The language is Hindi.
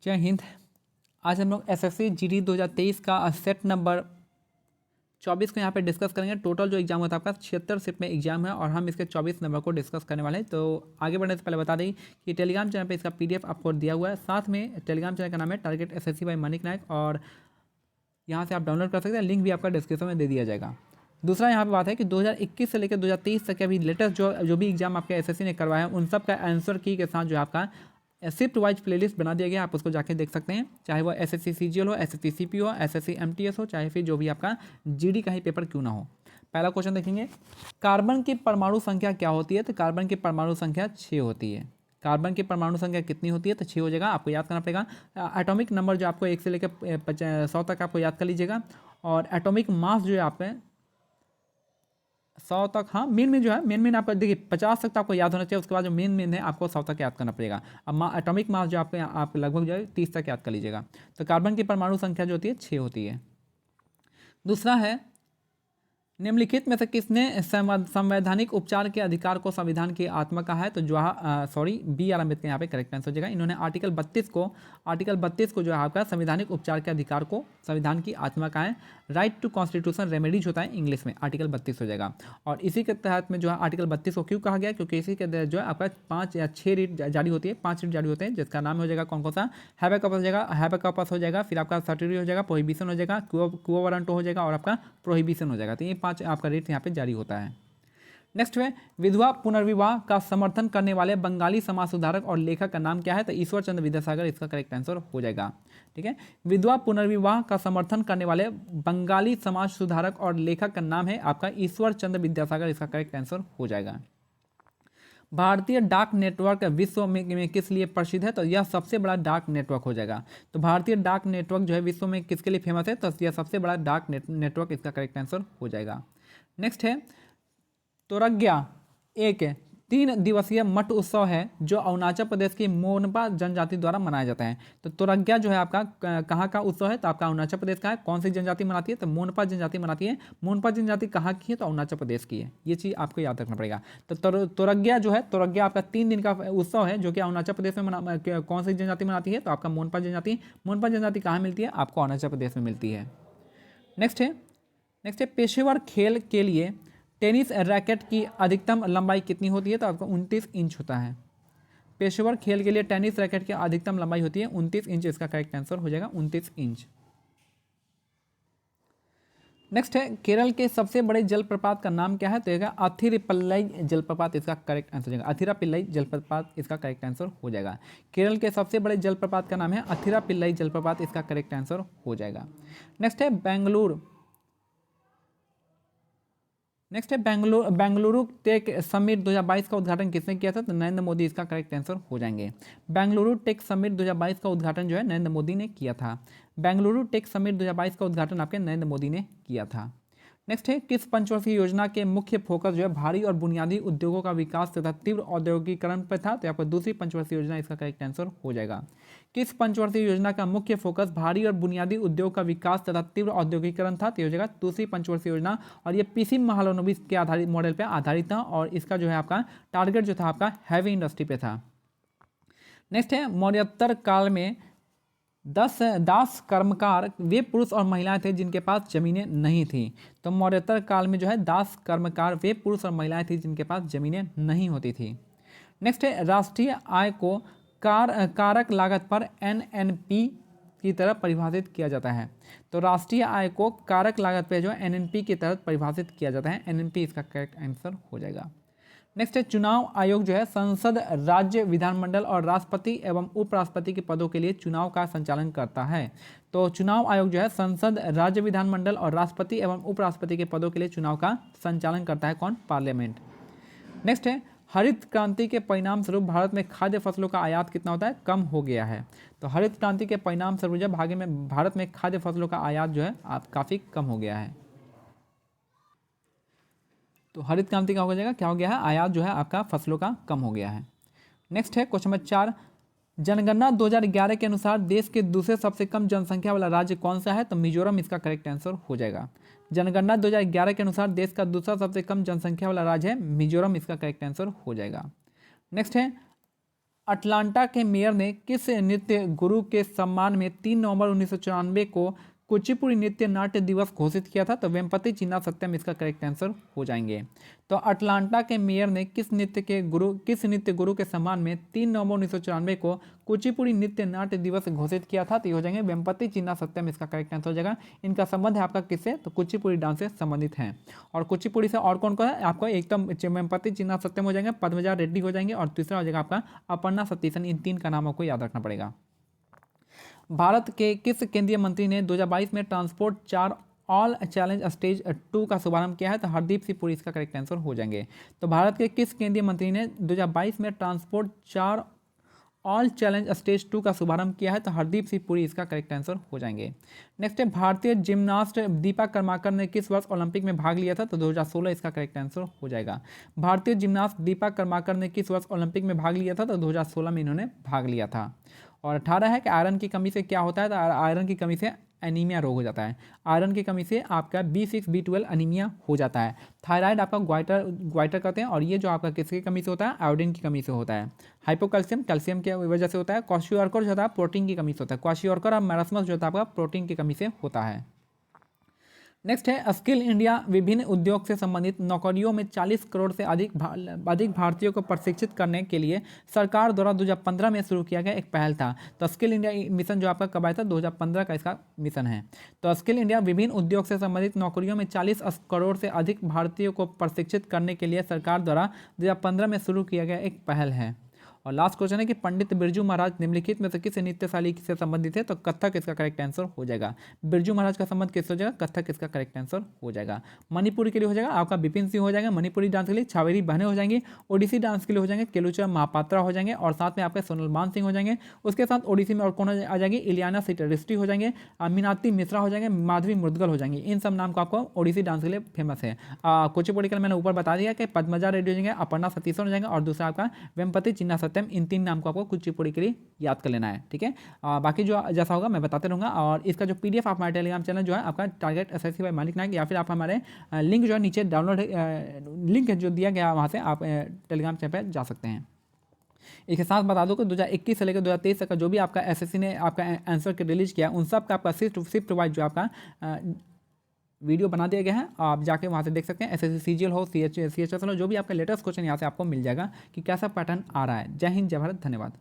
जय हिंद। आज हम लोग एसएससी जीडी 2023 का सेट नंबर 24 को यहाँ पे डिस्कस करेंगे। टोटल जो एग्जाम होता है आपका 76 शिफ्ट में एग्जाम है और हम इसके 24 नंबर को डिस्कस करने वाले हैं। तो आगे बढ़ने से पहले बता दें कि टेलीग्राम चैनल पे इसका पीडीएफ आपको दिया हुआ है। साथ में टेलीग्राम चैनल का नाम है टारगेट एसएससी बाय मानिक नायक और यहाँ से आप डाउनलोड कर सकते हैं। लिंक भी आपका डिस्क्रिप्शन में दे दिया जाएगा। दूसरा यहाँ पे बात है कि 2021 से लेकर 2023 तक के अभी लेटेस्ट जो भी एग्जाम आपके एसएससी ने करवाया है उन सब का आंसर की के साथ जो है आपका शिफ्ट वाइज प्लेलिस्ट बना दिया गया। आप उसको जाके देख सकते हैं, चाहे वो एसएससी सीजीएल हो, एसएससी सीपी हो, एसएससी एमटीएस हो, चाहे फिर जो भी आपका जीडी का ही पेपर क्यों ना हो। पहला क्वेश्चन देखेंगे, कार्बन की परमाणु संख्या क्या होती है? तो कार्बन की परमाणु संख्या 6 होती है। कार्बन की परमाणु संख्या कितनी होती है? तो 6 हो जाएगा। आपको याद करना पड़ेगा एटॉमिक नंबर जो आपको 1 से लेकर 100 तक आपको याद कर लीजिएगा। और एटॉमिक मास जो है आप 100 तक, हाँ मेन जो है मेन आपका देखिए 50 तक तो आपको याद होना चाहिए। उसके बाद जो मेन है आपको 100 तक याद करना पड़ेगा। अब एटॉमिक मास जो आप लगभग जो है 30 तक याद कर लीजिएगा। तो कार्बन की परमाणु संख्या जो होती है 6 होती है। दूसरा है, निम्नलिखित में से किसने संवैधानिक उपचार के अधिकार को संविधान की आत्मा कहा है? तो बी आर अम्बेडकर यहाँ पे करेक्ट आंसर हो जाएगा। इन्होंने आर्टिकल 32 को जो है आपका संवैधानिक उपचार के अधिकार को संविधान की आत्मा कहा है। राइट टू कॉन्स्टिट्यूशन रेमेडीज होता है इंग्लिश में, आर्टिकल 32 हो जाएगा। और इसी के तहत में जो है आर्टिकल 32 को क्यों कहा गया? क्योंकि इसी के तहत जो है आपका 5 या 6 रीट जारी होती है, 5 रीट जारी होते हैं, जिसका नाम हो जाएगा कौन सा? हैबेक कॉर्पस हो जाएगा, हैबेक कॉर्पस हो जाएगा, फिर आपका सर्टिफिकेट हो जाएगा, प्रोहिबिशन हो जाएगा, क्वो वारंटो हो जाएगा और आपका प्रोहिबिशन हो जाएगा। तो ये 5 आपका रेट यहाँ पे जारी होता है। नेक्स्ट है, विधवा पुनर्विवाह का समर्थन करने वाले बंगाली समाज सुधारक और लेखक का नाम क्या है? तो ईश्वर चंद्र विद्यासागर इसका करेक्ट आंसर हो जाएगा। ठीक है, विधवा पुनर्विवाह का समर्थन करने वाले बंगाली समाज सुधारक और लेखक का नाम है आपका ईश्वर चंद्र विद्यासागर, इसका करेक्ट आंसर हो जाएगा। भारतीय डाक नेटवर्क विश्व में किस लिए प्रसिद्ध है? तो यह सबसे बड़ा डाक नेटवर्क हो जाएगा। तो भारतीय डाक नेटवर्क जो है विश्व में किसके लिए फेमस है? तो यह सबसे बड़ा डाक नेटवर्क, इसका करेक्ट आंसर हो जाएगा। नेक्स्ट है, तोरग्या एक 3 दिवसीय मठ उत्सव है जो अरुणाचल प्रदेश की मोनपा जनजाति द्वारा मनाया जाता है। तो तोरग्या जो है आपका कहाँ का उत्सव है? तो आपका अरुणाचल प्रदेश का है। कौन सी जनजाति मनाती है? तो मोनपा जनजाति मनाती है। मोनपा जनजाति कहाँ की है? तो अरुणाचल प्रदेश की है। ये चीज़ आपको याद रखना पड़ेगा। तो तोरग्या जो है, तोरग्या आपका 3 दिन का उत्सव है जो कि अरुणाचल प्रदेश में कौन सी जनजाति मनाती है? तो आपका मोनपा जनजाति। मोनपा जनजाति कहाँ मिलती है? आपको अरुणाचल प्रदेश में मिलती है। नेक्स्ट है पेशेवर खेल के लिए टेनिस रैकेट की अधिकतम लंबाई कितनी होती है? तो आपका 29 इंच होता है। पेशेवर खेल के लिए टेनिस रैकेट की अधिकतम लंबाई होती है 29 इंच, इसका करेक्ट आंसर हो जाएगा 29 इंच। नेक्स्ट है, केरल के सबसे बड़े जलप्रपात का नाम क्या है? तो अथिरापिल्लई जलप्रपात, इसका करेक्ट आंसर हो जाएगा। अथिरापिल्लई जलप्रपात, इसका करेक्ट आंसर हो जाएगा। केरल के सबसे बड़े जलप्रपात का नाम है अथिरापिल्लई जलप्रपात, इसका करेक्ट आंसर हो जाएगा। नेक्स्ट है, बेंगलुरु टेक समिट 2022 का उद्घाटन किसने किया था? तो नरेंद्र मोदी, इसका करेक्ट आंसर हो जाएंगे। बेंगलुरु टेक समिट 2022 का उद्घाटन जो है नरेंद्र मोदी ने किया था। बेंगलुरु टेक समिट 2022 का उद्घाटन आपके नरेंद्र मोदी ने किया था। नेक्स्ट है, किस पंचवर्षीय योजना के मुख्य फोकस जो है भारी और बुनियादी उद्योगों का विकास तथा तीव्र औद्योगिकरण पर था? तो आपको दूसरी पंचवर्षीय योजना, इसका करेक्ट आंसर हो जाएगा। किस पंचवर्षीय योजना का मुख्य फोकस भारी और बुनियादी उद्योग का विकास तथा तीव्र औद्योगिकरण था? तो हो जाएगा दूसरी पंचवर्षीय योजना। और ये पीसी महालनोबिस के आधारित मॉडल पर आधारित था और इसका जो है आपका टारगेट जो था आपका हैवी इंडस्ट्री पे था। नेक्स्ट है, मौर्योत्तर काल में दास कर्मकार वे पुरुष और महिलाएं थे जिनके पास जमीनें नहीं थी। तो मौर्योत्तर काल में जो है दास कर्मकार वे पुरुष और महिलाएं थी जिनके पास जमीनें नहीं होती थी। नेक्स्ट है, राष्ट्रीय आय को कारक लागत पर एनएनपी की तरह परिभाषित किया जाता है। तो राष्ट्रीय आय को कारक लागत पर जो है एनएनपी की तरह परिभाषित किया जाता है। एनएनपी इसका करेक्ट आंसर हो जाएगा। नेक्स्ट है, चुनाव आयोग जो है संसद, राज्य विधानमंडल और राष्ट्रपति एवं उपराष्ट्रपति के पदों के लिए चुनाव का संचालन करता है। तो चुनाव आयोग जो है संसद, राज्य विधानमंडल और राष्ट्रपति एवं उपराष्ट्रपति के पदों के लिए चुनाव का संचालन करता है कौन? पार्लियामेंट। नेक्स्ट है, हरित क्रांति के परिणाम स्वरूप भारत में खाद्य फसलों का आयात कितना होता है? कम हो गया है। तो हरित क्रांति के परिणाम स्वरूप जब भारत में खाद्य फसलों का आयात जो है काफ़ी कम हो गया है। तो हरित क्रांति का हो जाएगा, क्या हो गया है? आयात जो है आपका फसलों का कम हो गया है। नेक्स्ट है क्वेश्चन नंबर 4, जनगणना 2011 के अनुसार देश के दूसरे सबसे कम जनसंख्या वाला राज्य कौन सा है? तो मिजोरम, इसका करेक्ट आंसर हो जाएगा। जनगणना 2011 के अनुसार देश का दूसरा सबसे कम जनसंख्या वाला राज्य है मिजोरम, इसका करेक्ट आंसर हो जाएगा। नेक्स्ट है, अटलांटा के मेयर ने किस नृत्य गुरु के सम्मान में 3 नवंबर 1994 को कुचिपुड़ी नृत्य नाट्य दिवस घोषित किया था? तो वेम्पति चिन्ना सत्यम इसका करेक्ट आंसर हो जाएंगे। तो अटलांटा के मेयर ने किस नृत्य गुरु के सम्मान में 3 नवंबर 1994 को कुचिपुड़ी नृत्य नाट्य दिवस घोषित किया था? तो ये हो जाएंगे वेम्पति चिन्ना सत्यम इसका करेक्ट आंसर हो जाएगा। इनका संबंध है आपका किससे? तो कुचिपुड़ी डांस से संबंधित है। और कुचिपुड़ी से और कौन कौन है आपका? एकदम वेम्पति चिन्ना सत्यम हो जाएंगे, पद्मजा रेड्डी हो जाएंगे, और तीसरा हो जाएगा आपका अपर्णा सतीशन। इन 3 का नाम आपको याद रखना पड़ेगा। भारत के किस केंद्रीय मंत्री ने 2022 में ट्रांसपोर्ट 4 ऑल चैलेंज स्टेज 2 का शुभारंभ किया है? तो हरदीप सिंह पुरी इसका करेक्ट आंसर हो जाएंगे। तो भारत के किस केंद्रीय मंत्री ने 2022 में ट्रांसपोर्ट 4 ऑल चैलेंज स्टेज 2 का शुभारंभ किया है? तो हरदीप सिंह पुरी इसका करेक्ट आंसर हो जाएंगे। नेक्स्ट है, भारतीय जिम्नास्ट दीपा कर्माकर ने किस वर्ष ओलंपिक में भाग लिया था? तो 2016 इसका करेक्ट आंसर हो जाएगा। भारतीय जिम्नास्ट दीपा कर्माकर ने किस वर्ष ओलंपिक में भाग लिया था? तो 2016 में इन्होंने भाग लिया था। और 18 है कि आयरन की कमी से क्या होता है? तो आयरन की कमी से एनीमिया रोग हो जाता है। आयरन की कमी से आपका B6 B12 एनीमिया हो जाता है। थायराइड आपका ग्वाइटर कहते हैं, और ये जो आपका किसकी कमी से होता है? आयोडीन की कमी से होता है। हाइपोकैल्शियम कैल्शियम की वजह से होता है। क्वाशियोर्कर जो होता है प्रोटीन की कमी से होता है। क्वाशियोर्कर और मैरास्मस जो होता है आपका प्रोटीन की कमी से होता है। नेक्स्ट है, स्किल इंडिया विभिन्न उद्योग से संबंधित नौकरियों में 40 करोड़ से अधिक भारतीयों को प्रशिक्षित करने के लिए सरकार द्वारा 2015 में शुरू किया गया एक पहल था। तो स्किल इंडिया मिशन जो आपका कब आया था? 2015 का इसका मिशन है। तो स्किल इंडिया विभिन्न उद्योग से संबंधित नौकरियों में 40 करोड़ से अधिक भारतीयों को प्रशिक्षित करने के लिए सरकार द्वारा 2015 में शुरू किया गया एक पहल है। और लास्ट क्वेश्चन है कि पंडित बिरजू महाराज निम्नलिखित में से किस नृत्य शैली से संबंधित है? तो कथक इसका करेक्ट आंसर हो जाएगा। बिरजू महाराज का संबंध किससे हो जाएगा? कथक इसका करेक्ट आंसर हो जाएगा। मणिपुरी के लिए हो जाएगा आपका बिपिन सिंह हो जाएगा। मणिपुरी डांस के लिए छावेरी बहने हो जाएंगी। ओडिसी डांस के लिए हो जाएंगे केलुचर महापात्रा हो जाएंगे, और साथ में आपके सोनल मान सिंह हो जाएंगे। उसके साथ ओडिसी में और कौन आ जाएंगे? इलियाना सिटरिस्टी हो जाएंगे, मीनाती मिश्रा हो जाएंगे, माधवी मुद्गल हो जाएंगी। इन सब नाम को आपको ओडिसी डांस के लिए फेमस है। कुचिपुड़ी का मैंने ऊपर बता दिया कि पद्मजा रेड्डी हो जाएंगे, अपर्णा सतीशन हो जाएंगे, और दूसरा आपका वेम्पति चिन्ना सत्यम। इन 3 नाम को आपको कुचिपुड़ी के लिए याद कर लेना है। ठीक है, बाकी जो जैसा होगा मैं बताते रहूँगा। और इसका जो PDF आप हमारे टेलीग्राम चैनल जो है आपका टारगेट SSC बाय मालिक नायक, या फिर आप हमारे लिंक जो है नीचे डाउनलोड लिंक जो दिया गया वहाँ से आप टेलीग्राम चैनल पर जा सकते हैं। इसके साथ बता दूं कि 2021 से लेकर 2023 तक का जो भी आपका SSC ने आपका आंसर के रिलीज किया उन सब का आपका शिफ्ट वाइज जो आपका वीडियो बना दिया गया है। आप जाके वहाँ से देख सकते हैं। SSC CGL हो, CHS हो, जो भी आपका लेटेस्ट क्वेश्चन यहाँ से आपको मिल जाएगा कि कैसा पैटर्न आ रहा है। जय हिंद, जय भारत, धन्यवाद।